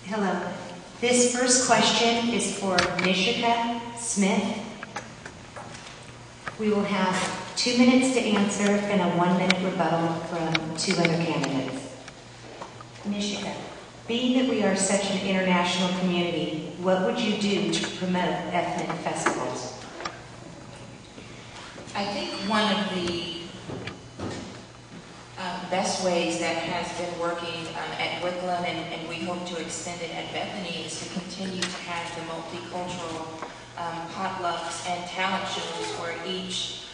Hello. This first question is for Nishika Smith. We will have 2 minutes to answer and a 1-minute rebuttal from 2 other candidates. Nishika, being that we are such an international community, what would you do to promote ethnic festivals? I think one of the best ways that has been working at Wickland, and we hope to extend it at Bethany, is to continue to have the multicultural potlucks and talent shows where each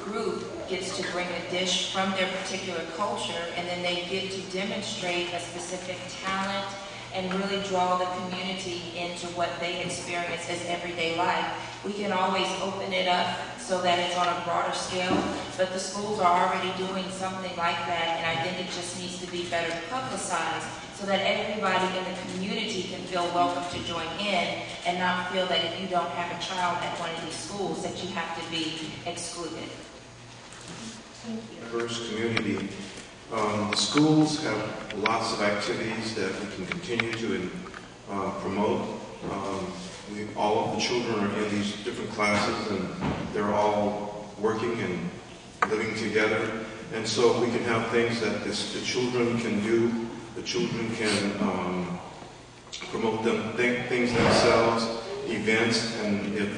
group gets to bring a dish from their particular culture, and then they get to demonstrate a specific talent and really draw the community into what they experience as everyday life. We can always open it up so that it's on a broader scale, but the schools are already doing something like that, and I think it just needs to be better publicized so that everybody in the community can feel welcome to join in and not feel that if you don't have a child at one of these schools that you have to be excluded. Thank you. Diverse community. The schools have lots of activities that we can continue to promote. All of the children are in these different classes, and they're all working and living together. And so we can have things that the children can do. The children can promote things themselves, events, and if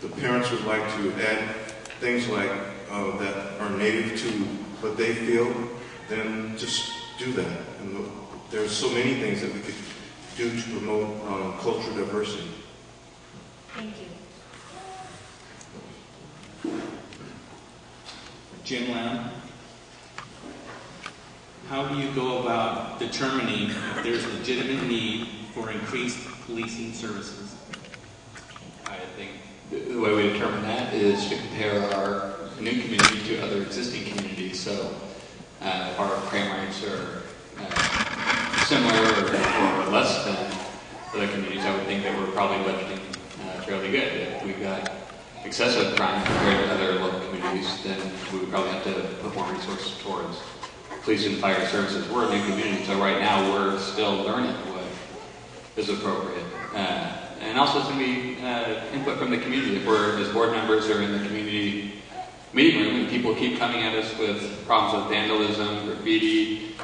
the parents would like to add things like that are native to what they feel, then just do that. And there's so many things that we could do to promote cultural diversity. Thank you. Jim Lamb, how do you go about determining if there's legitimate need for increased policing services? I think the way we determine that is to compare our new community to other existing communities. So if our crime rates are similar or less than other communities, I would think that we're probably budgeting fairly good. If we've got excessive crime compared to other local communities, then we would probably have to put more resources towards police and fire services. We're a new community, so right now we're still learning what is appropriate. And also it's going to be input from the community. If we're, as board members, are in the community meeting room and people keep coming at us with problems with vandalism, graffiti,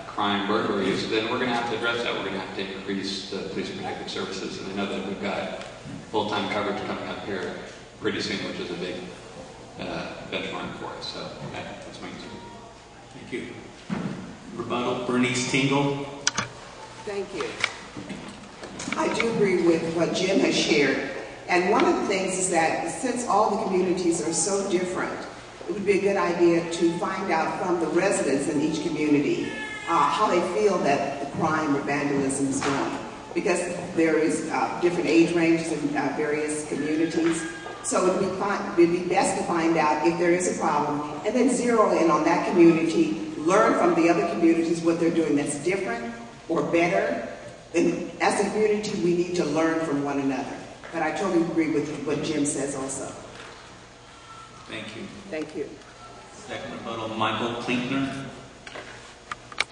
crime, burglaries, then we're going to have to address that. We're going to have to increase the police and protective services. And I know that we've got full-time coverage coming up here pretty soon, which is a big benchmark for us. So that's my answer. Thank you. Rebuttal, Bernice Tingle. Thank you. I do agree with what Jim has shared. And one of the things is that since all the communities are so different, it would be a good idea to find out from the residents in each community how they feel that the crime or vandalism is going. Because there is different age ranges in various communities. So it would be best to find out if there is a problem and then zero in on that community, learn from the other communities what they're doing that's different or better. And as a community, we need to learn from one another. But I totally agree with what Jim says also. Thank you. Thank you. Second rebuttal, Michael Klinkner.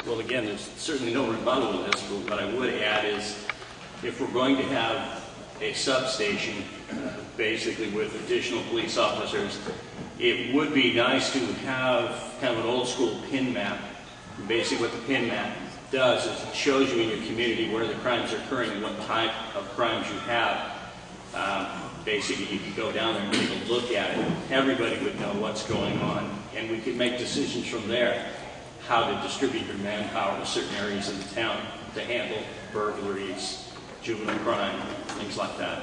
Well, again, there's certainly no rebuttal to this, but what I would add is if we're going to have a substation, basically with additional police officers, it would be nice to have kind of an old school pin map. Basically what the pin map does is it shows you in your community where the crimes are occurring and what type of crimes you have. Basically you could go down there and take a look at it. Everybody would know what's going on, and we could make decisions from there how to distribute your manpower to certain areas of the town to handle burglaries, juvenile crime, things like that.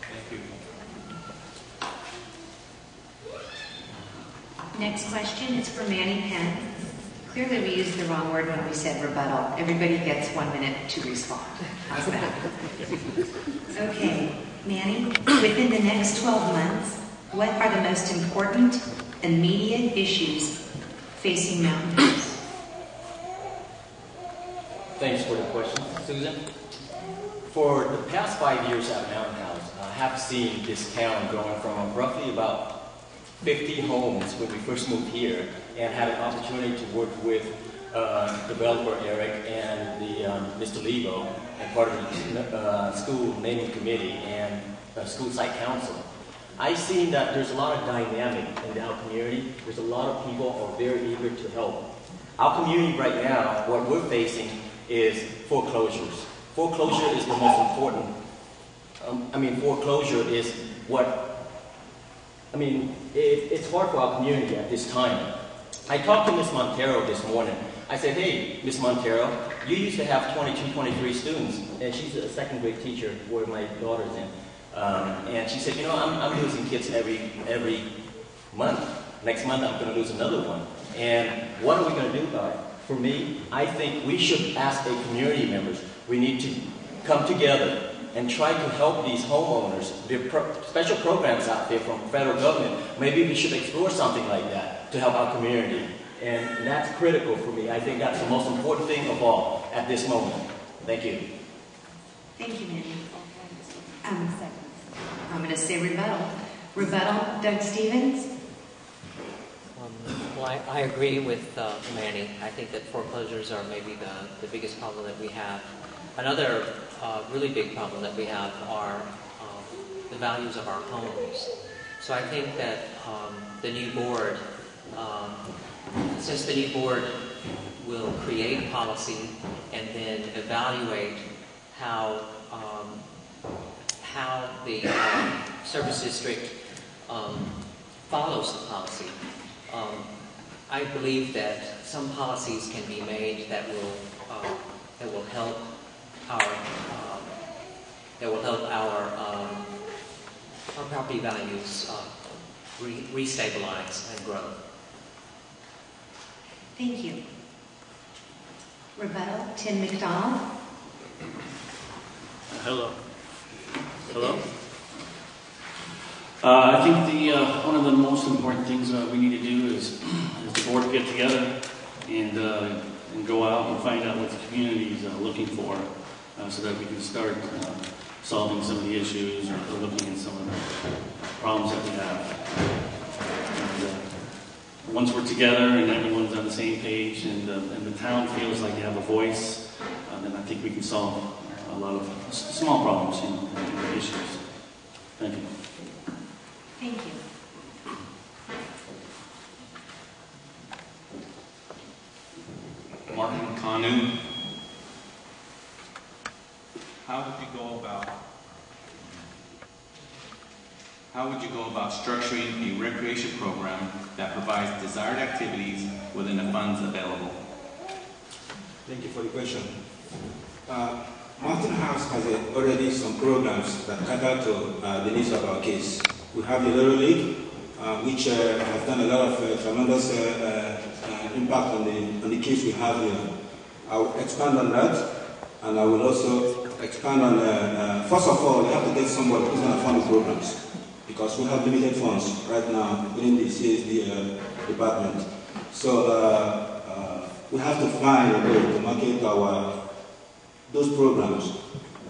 Thank you. Next question is for Manny Penn. Clearly we used the wrong word when we said rebuttal. Everybody gets 1 minute to respond. How's that? Okay, Manny, within the next 12 months, what are the most important immediate issues facing Mountain House? Thanks for the question, Susan. For the past 5 years at Mountain House, I have seen this town going from roughly about 50 homes when we first moved here, and had an opportunity to work with developer Eric and the Mr. Lebo and part of the school naming committee and school site council, I've seen that there's a lot of dynamic in our community. There's a lot of people who are very eager to help. Our community right now, what we're facing is foreclosures. Foreclosure is the most important. Foreclosure is what, it's hard for our community at this time. I talked to Ms. Montero this morning. I said, hey, Ms. Montero, you used to have 22, 23 students, and she's a second grade teacher where my daughter's in. And she said, I'm losing kids every month. Next month, I'm going to lose another one. And what are we going to do about it? For me, I think we should ask the community members. We need to come together and try to help these homeowners. There are special programs out there from federal government. Maybe we should explore something like that to help our community. And that's critical for me. I think that's the most important thing of all at this moment. Thank you. Thank you, Manny. I'm going to say rebuttal. Rebuttal, Doug Stevens. I agree with Manny. I think that foreclosures are maybe the biggest problem that we have. Another really big problem that we have are the values of our homes. So I think that the new board, since the new board will create policy and then evaluate how the service district follows the policy, I believe that some policies can be made that will help our property values restabilize and grow. Thank you. Rebuttal, Tim McDonald. Hello. I think one of the most important things we need to do is the board get together and go out and find out what the community is looking for, so that we can start solving some of the issues or looking at some of the problems that we have. And, once we're together and everyone's on the same page and the town feels like they have a voice, then I think we can solve a lot of small problems, and issues. Thank you. Thank you. Martin Kanu. How would you go about structuring a recreation program that provides desired activities within the funds available? Thank you for the question. Mountain House has already some programs that cater to the needs of our kids. We have the Little League, which has done a lot of tremendous impact on the kids we have here. I will expand on that, and I will also expand on, first of all, we have to get somebody who's going to fund the programs, because we have limited funds right now within the CSD department. So we have to find a way to market those programs.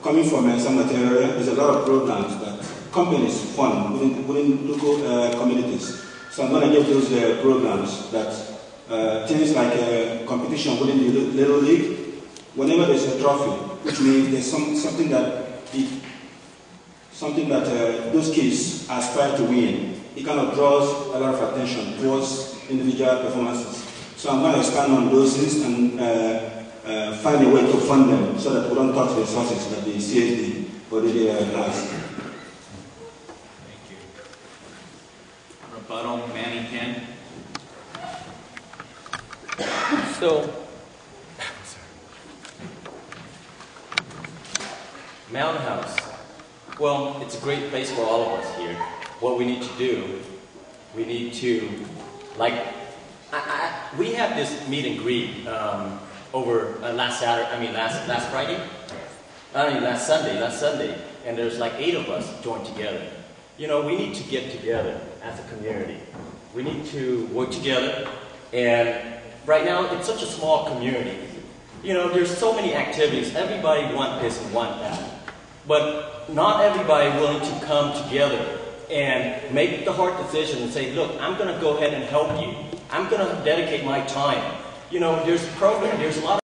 Coming from some material, there's a lot of programs that companies fund within local communities. So I'm going to give those programs that things like competition within the Little League. Whenever there's a trophy, which means there's something that those kids aspire to win, it kind of draws a lot of attention towards individual performances. So I'm going to expand on those things and find a way to fund them so that we don't touch the resources that the CSD already has. Thank you. Rebuttal, Manny Penn. So, Mountain House. Well, it's a great place for all of us here. What we need to do, we need to, we have this meet and greet over last Sunday, and there's like 8 of us joined together. We need to get together as a community. We need to work together, and right now it's such a small community. There's so many activities. Everybody wants this and wants that. But not everybody willing to come together and make the hard decision and say, look, I'm going to go ahead and help you. I'm going to dedicate my time. there's a program, there's a lot